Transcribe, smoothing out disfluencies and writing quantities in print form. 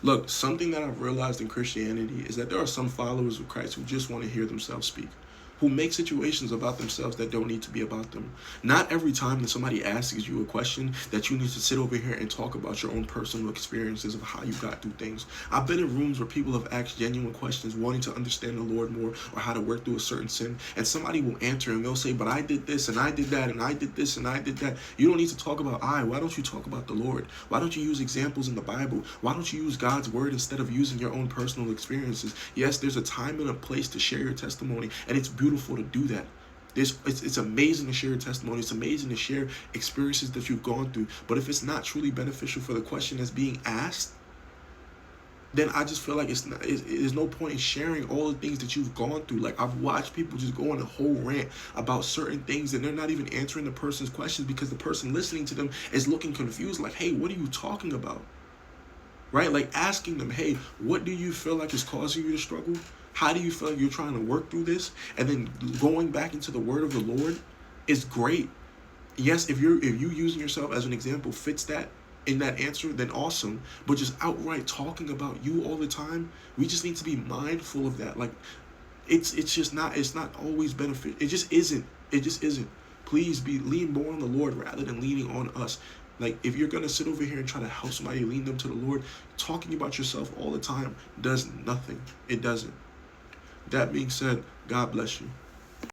Look, something that I've realized in Christianity is that there are some followers of Christ who just want to hear themselves speak, who make situations about themselves that don't need to be about them. Not every time that somebody asks you a question that you need to sit over here and talk about your own personal experiences of how you got through things. I've been in rooms where people have asked genuine questions, wanting to understand the Lord more or how to work through a certain sin, and somebody will answer and they'll say, but I did this and I did that and I did this and I did that. You don't need to talk about I. Why don't you talk about the Lord? Why don't you use examples in the Bible? Why don't you use God's word instead of using your own personal experiences? Yes, there's a time and a place to share your testimony, and it's beautiful to do that. It's amazing to share your testimony. It's amazing to share experiences that you've gone through. But if it's not truly beneficial for the question that's being asked, then I just feel like there's no point in sharing all the things that you've gone through. Like, I've watched people just go on a whole rant about certain things and they're not even answering the person's questions because the person listening to them is looking confused. Like, hey, what are you talking about? Right? Like, asking them, hey, what do you feel like is causing you to struggle? How do you feel like you're trying to work through this? And then going back into the word of the Lord is great. Yes, if you using yourself as an example fits that in that answer, then awesome. But just outright talking about you all the time, we just need to be mindful of that. Like, it's not always benefit. It just isn't. It just isn't. Please lean more on the Lord rather than leaning on us. Like, if you're gonna sit over here and try to help somebody lean them to the Lord, talking about yourself all the time does nothing. It doesn't. That being said, God bless you.